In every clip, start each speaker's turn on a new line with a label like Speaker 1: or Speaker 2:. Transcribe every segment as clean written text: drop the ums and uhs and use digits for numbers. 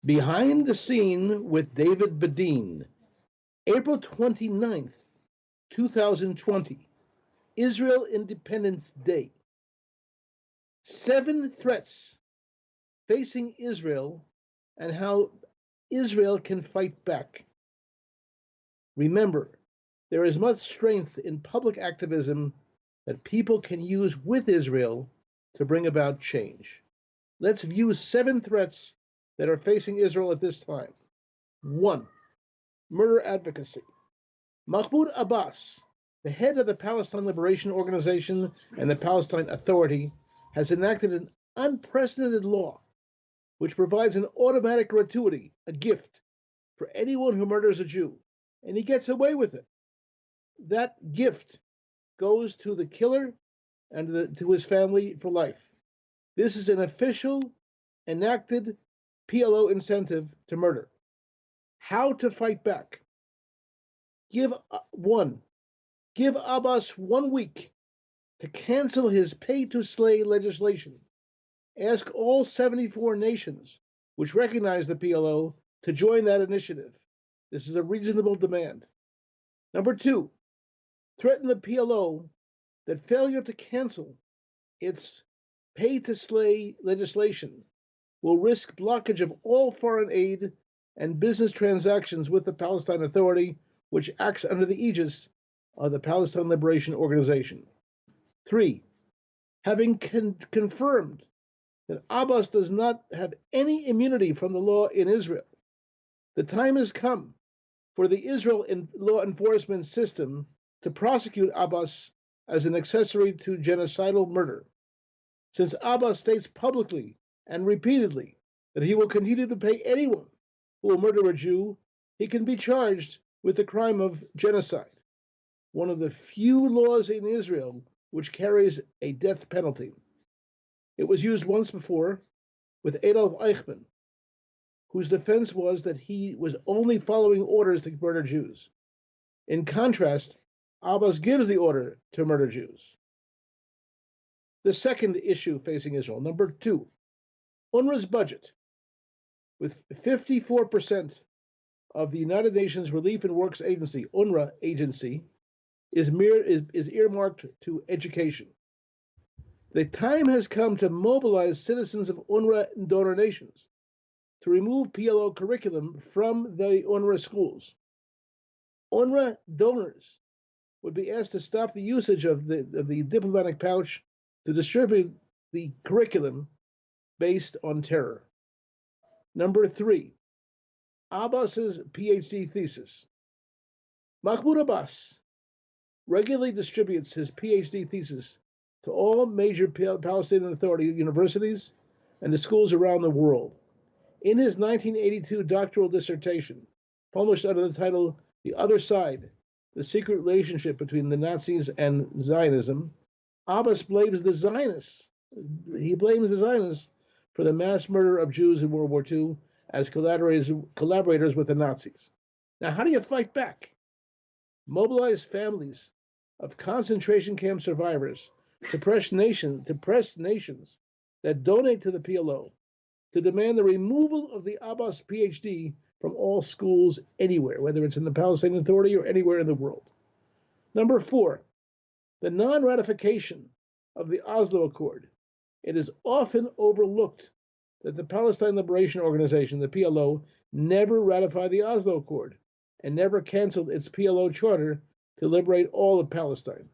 Speaker 1: Behind the Scene with David Bedein, April 29th, 2020, Israel Independence Day. 7 threats facing Israel and how Israel can fight back. Remember, there is much strength in public activism that people can use with Israel to bring about change. Let's view 7 threats that are facing Israel at this time. 1. Murder advocacy. Mahmoud Abbas, the head of the Palestine Liberation Organization and the Palestine Authority, has enacted an unprecedented law which provides an automatic gratuity, a gift, for anyone who murders a Jew, and he gets away with it. That gift goes to the killer and to his family for life. This is an official, enacted PLO incentive to murder. How to fight back? Give Abbas 1 week to cancel his pay-to-slay legislation. Ask all 74 nations which recognize the PLO to join that initiative. This is a reasonable demand. Number 2, threaten the PLO that failure to cancel its pay-to-slay legislation will risk blockage of all foreign aid and business transactions with the Palestine Authority, which acts under the aegis of the Palestine Liberation Organization. 3, having confirmed that Abbas does not have any immunity from the law in Israel, the time has come for the Israel law enforcement system to prosecute Abbas as an accessory to genocidal murder. Since Abbas states publicly and repeatedly that he will continue to pay anyone who will murder a Jew, he can be charged with the crime of genocide, one of the few laws in Israel which carries a death penalty. It was used once before with Adolf Eichmann, whose defense was that he was only following orders to murder Jews. In contrast, Abbas gives the order to murder Jews. The second issue facing Israel, number 2, UNRWA's budget. With 54% of the United Nations Relief and Works Agency, UNRWA agency, is earmarked to education. The time has come to mobilize citizens of UNRWA and donor nations to remove PLO curriculum from the UNRWA schools. UNRWA donors would be asked to stop the usage of the diplomatic pouch to distribute the curriculum based on terror. Number 3, Abbas's PhD thesis. Mahmoud Abbas regularly distributes his PhD thesis to all major Palestinian Authority universities and the schools around the world. In his 1982 doctoral dissertation, published under the title The Other Side, The Secret Relationship Between the Nazis and Zionism, Abbas blames the Zionists. He blames the Zionists for the mass murder of Jews in World War II as collaborators with the Nazis. Now, how do you fight back? Mobilize families of concentration camp survivors to press nations that donate to the PLO to demand the removal of the Abbas PhD from all schools anywhere, whether it's in the Palestinian Authority or anywhere in the world. Number 4, the non-ratification of the Oslo Accord. It is often overlooked that the Palestine Liberation Organization, the PLO, never ratified the Oslo Accord and never canceled its PLO charter to liberate all of Palestine.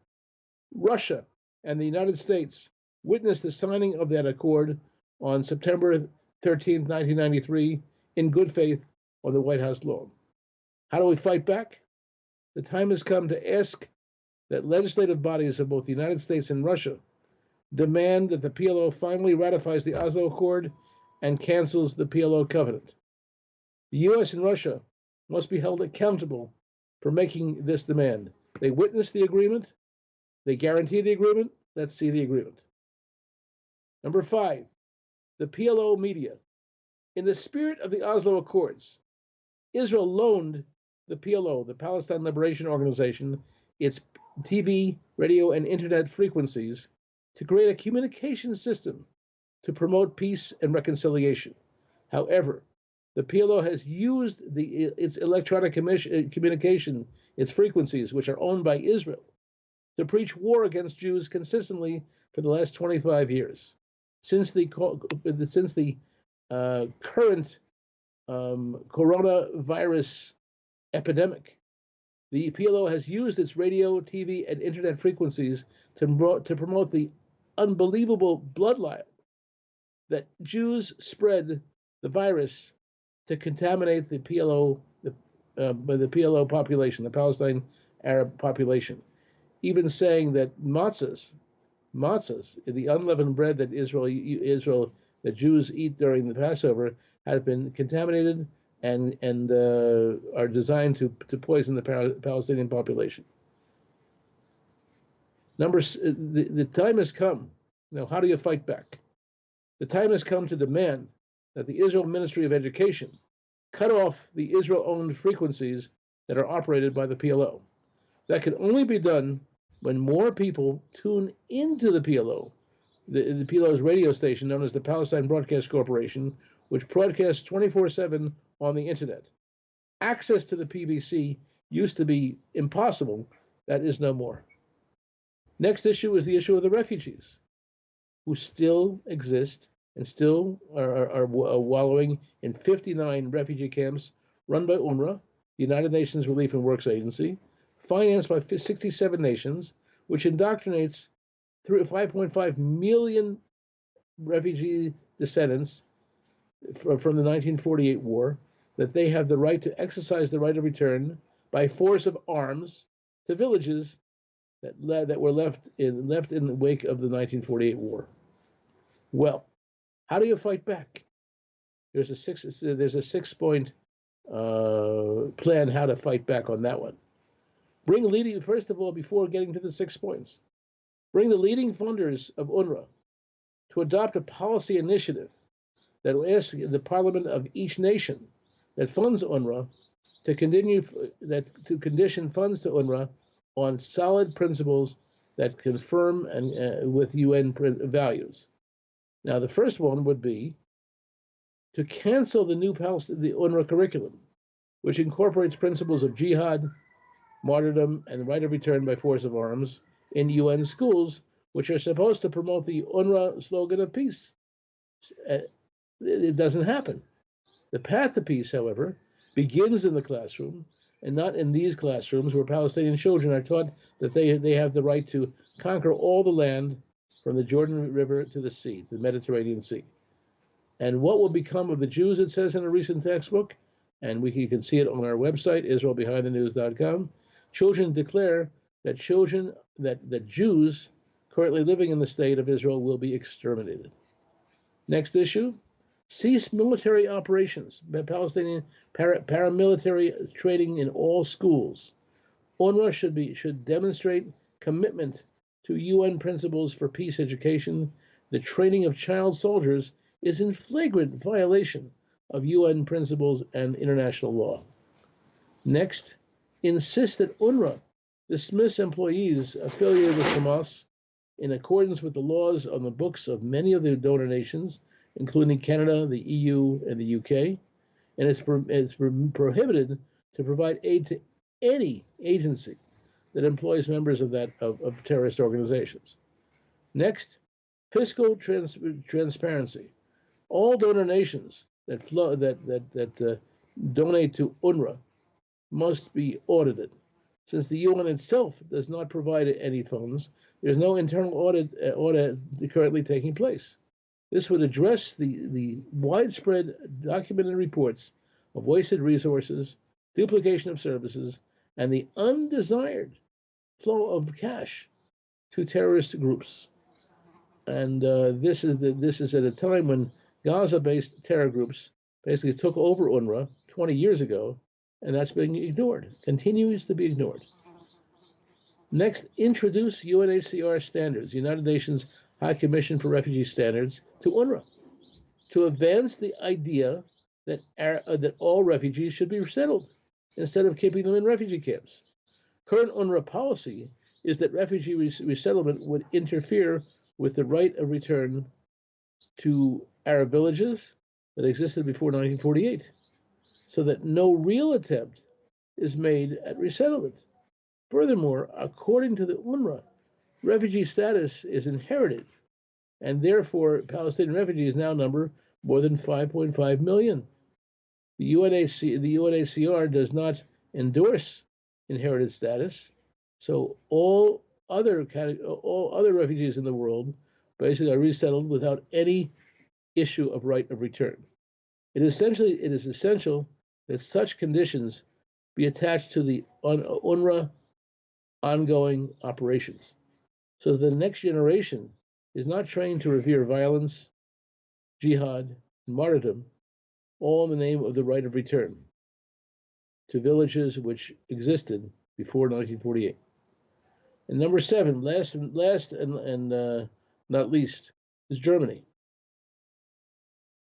Speaker 1: Russia and the United States witnessed the signing of that accord on September 13, 1993, in good faith on the White House lawn. How do we fight back? The time has come to ask that legislative bodies of both the United States and Russia demand that the PLO finally ratifies the Oslo Accord and cancels the PLO covenant. The U.S. and Russia must be held accountable for making this demand. They witnessed the agreement. They guarantee the agreement. Let's see the agreement. Number 5, the PLO media. In the spirit of the Oslo Accords, Israel loaned the PLO, the Palestine Liberation Organization, its TV, radio, and internet frequencies to create a communication system to promote peace and reconciliation. However, The PLO has used its electronic communication, its frequencies, which are owned by Israel, to preach war against Jews consistently for the last 25 years, since the current coronavirus epidemic. The PLO has used its radio, TV, and internet frequencies to promote the unbelievable blood libel that Jews spread the virus to contaminate the PLO, the PLO population, the Palestine Arab population, even saying that matzahs, the unleavened bread that that Jews eat during the Passover, have been contaminated and are designed to poison the Palestinian population. The time has come. Now, how do you fight back? The time has come to demand that the Israel Ministry of Education cut off the Israel-owned frequencies that are operated by the PLO. That can only be done when more people tune into the PLO, the PLO's radio station known as the Palestine Broadcast Corporation, which broadcasts 24/7 on the internet. Access to the PBC used to be impossible. That is no more. Next issue is the issue of the refugees, who still exist and still are wallowing in 59 refugee camps run by UNRWA, the United Nations Relief and Works Agency, financed by 67 nations, which indoctrinates 5.5 million refugee descendants from the 1948 war, that they have the right to exercise the right of return by force of arms to villages that were left in the wake of the 1948 war. Well, how do you fight back? There's a 6-point plan how to fight back on that one. First of all, before getting to the 6 points, bring the leading funders of UNRWA to adopt a policy initiative that will ask the parliament of each nation that funds UNRWA to condition funds to UNRWA on solid principles that confirm with UN values. Now, the first one would be to cancel the UNRWA curriculum, which incorporates principles of jihad, martyrdom, and right of return by force of arms in UN schools, which are supposed to promote the UNRWA slogan of peace. It doesn't happen. The path to peace, however, begins in the classroom, and not in these classrooms where Palestinian children are taught that they have the right to conquer all the land from the Jordan River to the sea, the Mediterranean Sea. And what will become of the Jews, it says in a recent textbook, and you can see it on our website, IsraelBehindTheNews.com. Children declare that Jews currently living in the state of Israel will be exterminated. Next issue, cease military operations, Palestinian paramilitary training in all schools. UNRWA should demonstrate commitment to UN principles for peace education. The training of child soldiers is in flagrant violation of UN principles and international law. Next, insist that UNRWA dismiss employees affiliated with Hamas in accordance with the laws on the books of many of the donor nations, including Canada, the EU, and the UK, and it's prohibited to provide aid to any agency that employs members of terrorist organizations. Next, fiscal transparency. All donor nations that donate to UNRWA must be audited. Since the UN itself does not provide any funds, there's no internal audit currently taking place. This would address the widespread documented reports of wasted resources, duplication of services, and the undesired flow of cash to terrorist groups. And this is at a time when Gaza-based terror groups basically took over UNRWA 20 years ago, and that's being ignored, continues to be ignored. Next, introduce UNHCR standards, United Nations High Commission for Refugee Standards, to UNRWA, to advance the idea that all refugees should be resettled instead of keeping them in refugee camps. Current UNRWA policy is that refugee resettlement would interfere with the right of return to Arab villages that existed before 1948, so that no real attempt is made at resettlement. Furthermore, according to the UNRWA, refugee status is inherited, and therefore Palestinian refugees now number more than 5.5 million. The UNHCR does not endorse inherited status, so all other refugees in the world basically are resettled without any issue of right of return. It is essential that such conditions be attached to the UNRWA ongoing operations, so that the next generation is not trained to revere violence, jihad, and martyrdom, all in the name of the right of return to villages which existed before 1948. And number 7, last and not least, is Germany.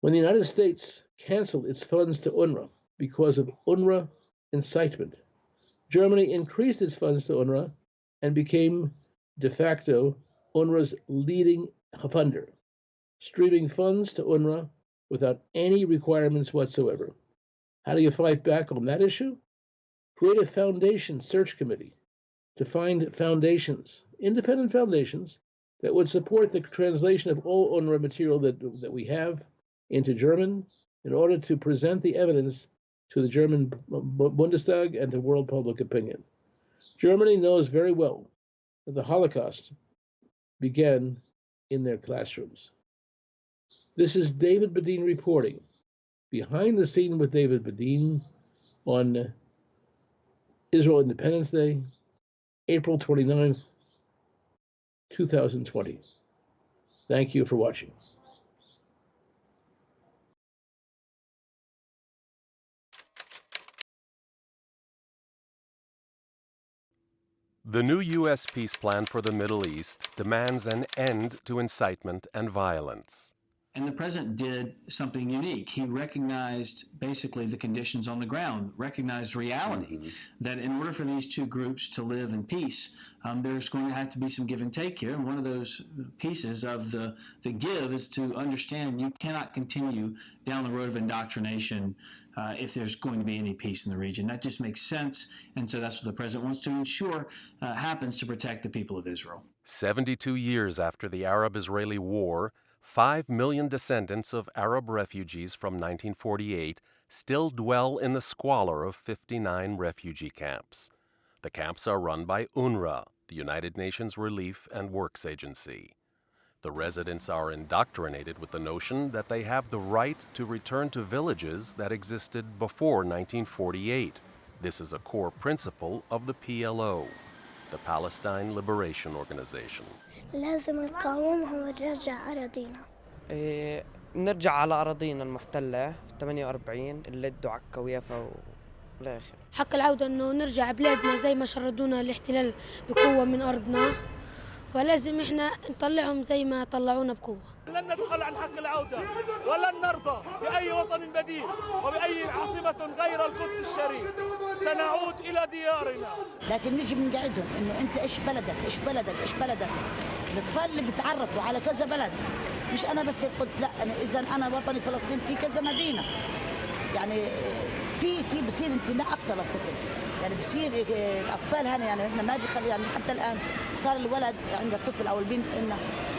Speaker 1: When the United States canceled its funds to UNRWA because of UNRWA incitement, Germany increased its funds to UNRWA and became de facto UNRWA's leading funder, streaming funds to UNRWA without any requirements whatsoever. How do you fight back on that issue? Create a foundation search committee to find foundations, independent foundations, that would support the translation of all UNRWA material that we have into German in order to present the evidence to the German Bundestag and to world public opinion. Germany knows very well that the Holocaust began in their classrooms. This is David Bedein reporting. Behind the scene with David Bedein on Israel Independence Day, April 29th, 2020. Thank you for watching.
Speaker 2: The new U.S. peace plan for the Middle East demands an end to incitement and violence.
Speaker 3: And the president did something unique. He recognized basically the conditions on the ground, recognized reality, that in order for these two groups to live in peace, there's going to have to be some give and take here. And one of those pieces of the give is to understand you cannot continue down the road of indoctrination if there's going to be any peace in the region. That just makes sense. And so that's what the president wants to ensure happens to protect the people of Israel.
Speaker 2: 72 years after the Arab-Israeli War, 5 million descendants of Arab refugees from 1948 still dwell in the squalor of 59 refugee camps. The camps are run by UNRWA, the United Nations Relief and Works Agency. The residents are indoctrinated with the notion that they have the right to return to villages that existed before 1948. This is a core principle of the PLO, the Palestine Liberation Organization.
Speaker 4: لازم نقاومهم ونرجع أراضينا.
Speaker 5: نرجع على أراضينا المحتلة في 48 اللد وعكا ويافا والآخر.
Speaker 6: حق العودة إنه نرجع بلادنا زي ما شردونا الاحتلال بقوة من أرضنا، فلازم إحنا نطلعهم زي ما طلعونا بقوة.
Speaker 7: لن ندخل عن حق العودة ولن نرضى بأي وطن بديل وبأي عاصمة غير القدس الشريف. سنعود إلى ديارنا.
Speaker 8: لكن نيجي بنقعدهم إنه أنت إيش بلدك إيش بلدك إيش بلدك. الأطفال اللي بتعرفوا على كذا بلد، مش أنا بس القدس، لا إذا أنا وطني فلسطين في كذا مدينة. يعني في بصير انتماء أكثر للطفل. يعني بصير الأطفال هنا يعني ما بيخلي يعني حتى الآن صار الولد عند الطفل أو البنت إنه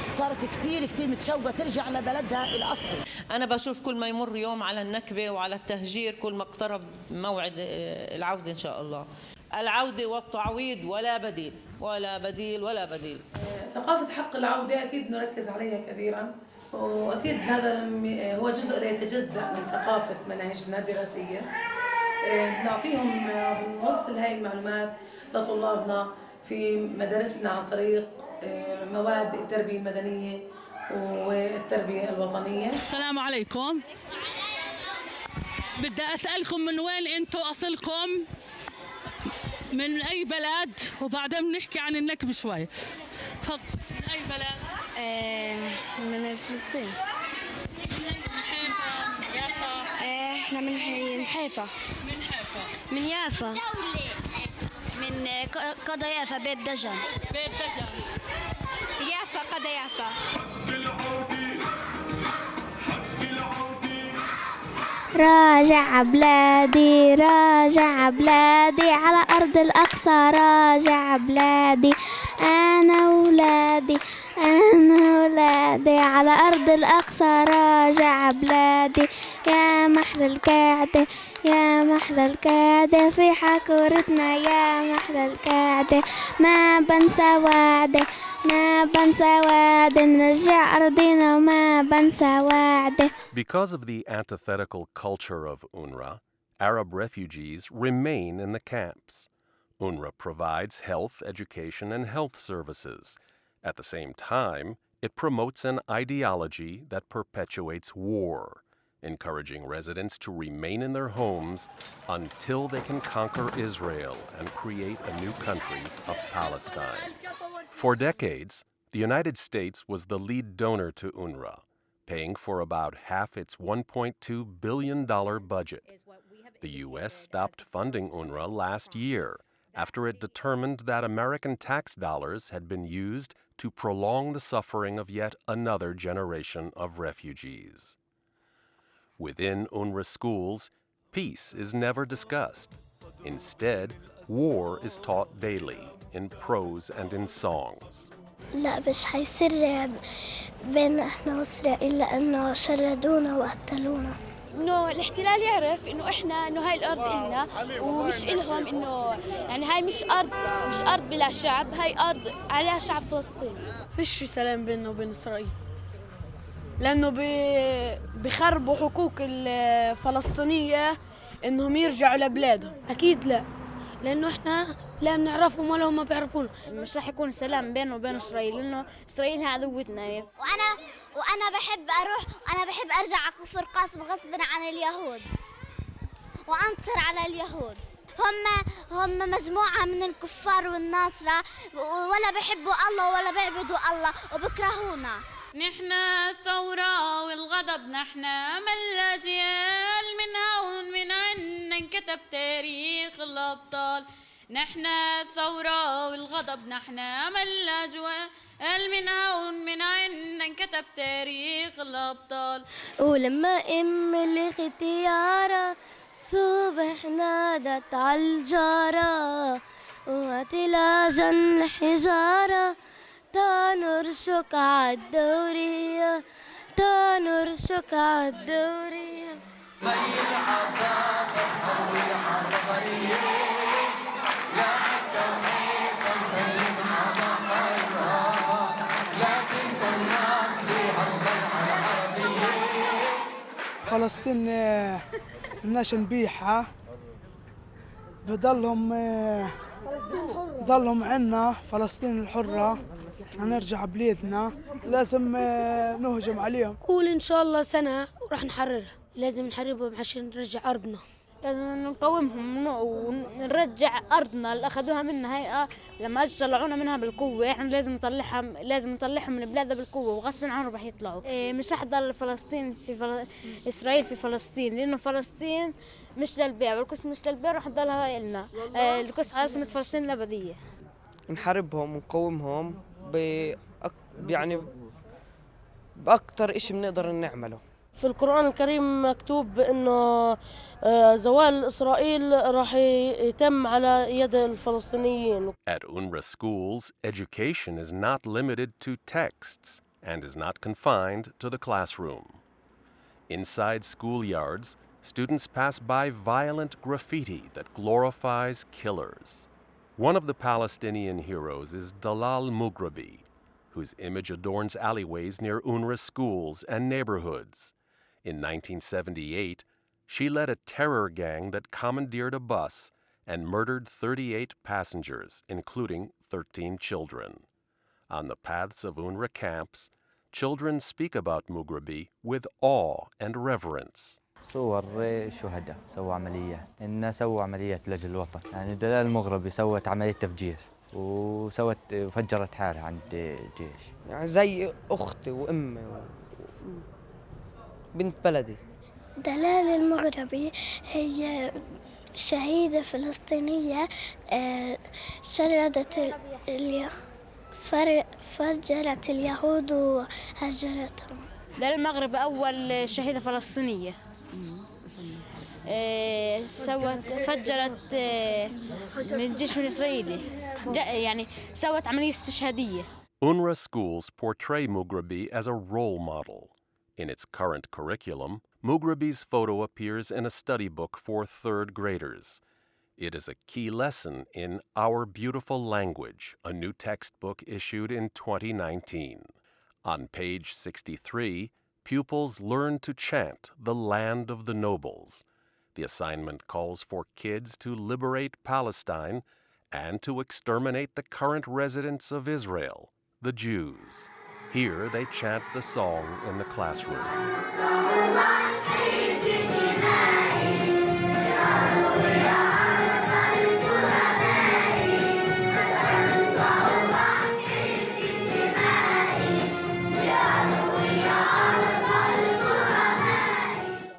Speaker 8: صارت كتير متشوقة ترجع لبلدها الأصلي.
Speaker 9: أنا بشوف كل ما يمر يوم على النكبة وعلى التهجير كل ما اقترب موعد العودة إن شاء الله. العودة والتعويض ولا بديل ولا بديل ولا بديل.
Speaker 10: ثقافة حق العودة أكيد نركز عليها كثيرا، وأكيد هذا هو جزء لا يتجزأ من ثقافة مناهجنا الدراسية. نعطيهم نوصل هاي المعلومات لطلابنا في مدارسنا عن طريق مواد التربية المدنية والتربية الوطنية.
Speaker 11: السلام عليكم. بدي أسألكم من وين أنتم أصلكم؟ من أي بلد؟ وبعدين بنحكي عن النكبة شوي. تفضل. من أي بلد؟
Speaker 4: من فلسطين.
Speaker 11: من حيفا، يافا.
Speaker 4: إحنا من حيفا.
Speaker 11: من حيفا.
Speaker 4: من يافا. من قضا يافا بيت دجن.
Speaker 11: بيت دجن.
Speaker 4: يافا قضا يافا.
Speaker 12: راجع بلادي راجع بلادي على أرض الأقصى راجع بلادي أنا ولادي أنا ولادي على أرض الأقصى راجع بلادي يا محلى القعدة يا محلى القعدة في حكورتنا يا محلى القعدة ما بنسى وعدة ما بنسى وعدة نرجع أرضنا وما بنسى وعدة.
Speaker 2: Because of the antithetical culture of UNRWA, Arab refugees remain in the camps. UNRWA provides health, education, and health services. At the same time, it promotes an ideology that perpetuates war, encouraging residents to remain in their homes until they can conquer Israel and create a new country of Palestine. For decades, the United States was the lead donor to UNRWA, paying for about half its $1.2 billion budget. The U.S. stopped funding UNRWA last year after it determined that American tax dollars had been used to prolong the suffering of yet another generation of refugees. Within UNRWA schools, peace is never discussed. Instead, war is taught daily in prose and in songs.
Speaker 12: لا مش حيصير بين احنا واسرائيل لانه شردونا وقتلونا.
Speaker 13: انه الاحتلال يعرف انه احنا انه هاي الارض النا ومش الهم انه يعني هاي مش ارض بلا شعب هاي ارض عليها شعب فلسطين.
Speaker 6: فيش سلام بيننا وبين اسرائيل لانه بخربوا حقوق الفلسطينية انهم يرجعوا لبلادهم. اكيد لا لانه احنا لا بنعرفهم ولا هم بيعرفونا.
Speaker 13: مش راح يكون سلام بيننا وبين اسرائيل لانه اسرائيل هي عدوتنا.
Speaker 12: وانا بحب اروح وانا بحب ارجع على كفر قاسم غصبا عن اليهود وانتصر على اليهود. هم مجموعة من الكفار والناصرة ولا بيحبوا الله ولا بيعبدوا الله وبكرهونا.
Speaker 14: نحن الثورة والغضب نحن من الأجيال من هون من عنا انكتب تاريخ الأبطال. نحن الثورة والغضب نحن من الأجيال من هون من عنا انكتب تاريخ الأبطال.
Speaker 12: ولما أم الختيارة صبح نادت عالجارة وتلاجن الحجارة تنرشك عالدورية تنرشك عالدورية. هي العصافة هوي عالغرية لا تكمل خمسين عمقرها لا تنسى الناس بهالضلعة العربية.
Speaker 15: فلسطين الناس نبيحها بضلهم عنا فلسطين الحرة هنرجع بلادنا لازم نهجم عليهم.
Speaker 6: قول إن شاء الله سنة وراح نحررها. لازم نحررهم عشان نرجع أرضنا.
Speaker 13: لازم نقاومهم ونرجع أرضنا اللي أخذوها منا. هاي لما طلعونا منها بالقوة إحنا لازم نطلعهم من بلادها بالقوة وغصب عنهم راح يطلعوا. مش راح تضل فلسطين إسرائيل في فلسطين لأنه فلسطين مش للبيع والقدس مش للبيع راح تضلها هاي لنا. القدس عاصمة فلسطين الأبدية.
Speaker 5: نحاربهم ونقاومهم يعني بأكتر إشي بنقدر نعمله.
Speaker 16: في القرآن الكريم مكتوب إنه زوال إسرائيل راح يتم على يد الفلسطينيين.
Speaker 2: At UNRWA schools, education is not limited to texts and is not confined to the classroom. Inside schoolyards, students pass by violent graffiti that glorifies killers. One of the Palestinian heroes is Dalal Mughrabi, whose image adorns alleyways near UNRWA schools and neighborhoods. In 1978, she led a terror gang that commandeered a bus and murdered 38 passengers, including 13 children. On the paths of UNRWA camps, children speak about Mughrabi with awe and reverence.
Speaker 17: صور شهداء سووا عمليات إنها سووا عمليات لأجل الوطن. يعني دلال المغربي سوت عملية تفجير وفجرت حالها عند الجيش.
Speaker 5: يعني زي أختي وأمي بنت بلدي.
Speaker 12: دلال المغربي هي شهيدة فلسطينية شردت فجرت اليهود وهجرتهم.
Speaker 13: دلال المغربي أول شهيدة فلسطينية. فجرت من الجيش الإسرائيلي يعني سوت عملية استشهادية.
Speaker 2: UNRWA schools portray Mughrabi as a role model. In its current curriculum, Mughrabi's photo appears in a study book for third graders. It is a key lesson in Our Beautiful Language, a new textbook issued in 2019. On page 63, pupils learn to chant the Land of the Nobles. The assignment calls for kids to liberate Palestine and to exterminate the current residents of Israel, the Jews. Here they chant the song in the classroom.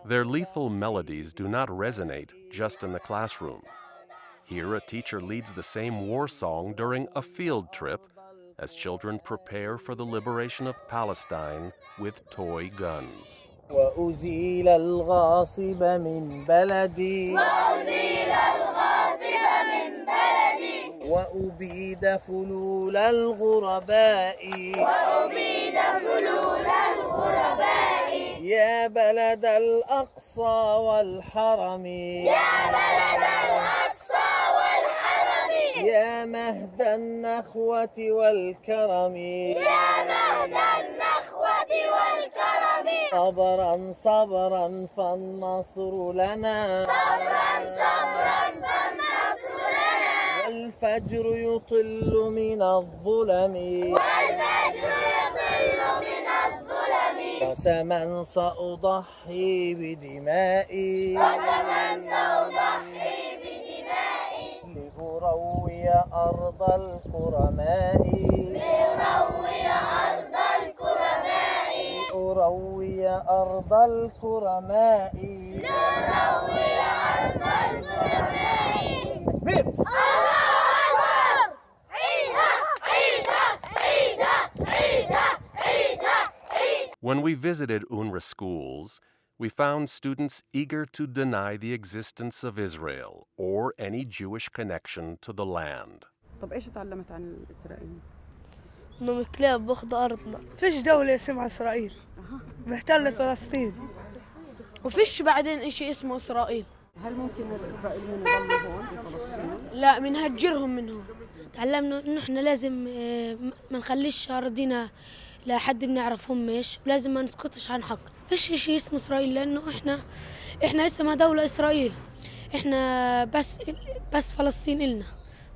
Speaker 2: Their lethal melodies do not resonate just in the classroom. Here, a teacher leads the same war song during a field trip as children prepare for the liberation of Palestine with toy guns.
Speaker 18: وأزيل الغاصب من بلدي وأبيد فلول الغرباء يا بلد الأقصى والحرم يا مهد النخوة والكرم صبرا صبرا فالنصر لنا والفجر يطل من الظلم قسما سأضحي بدمائي لأروي أرض الكرماء لأروي أرض الكرماء
Speaker 2: When we visited UNRWA schools, we found students eager to deny the existence of Israel or any Jewish connection to the land.
Speaker 19: طب إيش تعلمت عن إسرائيل؟
Speaker 6: إنهم الكلاب باخدوا أرضنا. فيش دولة اسمها إسرائيل. محتلة فلسطين. وفيش بعدين إشي اسمه إسرائيل.
Speaker 19: هل ممكن الإسرائيليين يضلوا هون في فلسطين؟
Speaker 6: لا، بنهجرهم من هون. تعلمنا إنه إحنا لازم ما نخليش أراضينا لحد بنعرفهم مش، ولازم ما نسكتش عن حق. فيش شيء اسمه إسرائيل لأنه إحنا اسمها دولة إسرائيل. إحنا بس فلسطين إلنا.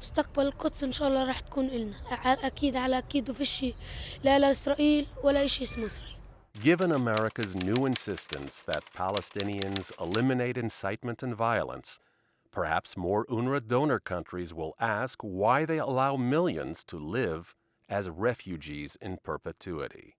Speaker 6: مستقبل القدس إن شاء الله راح تكون إلنا. أكيد على أكيد وفيش شيء لا إسرائيل ولا شيء اسمه إسرائيل.
Speaker 2: Given America's new insistence that Palestinians eliminate incitement and violence, perhaps more UNRWA donor countries will ask why they allow millions to live as refugees in perpetuity.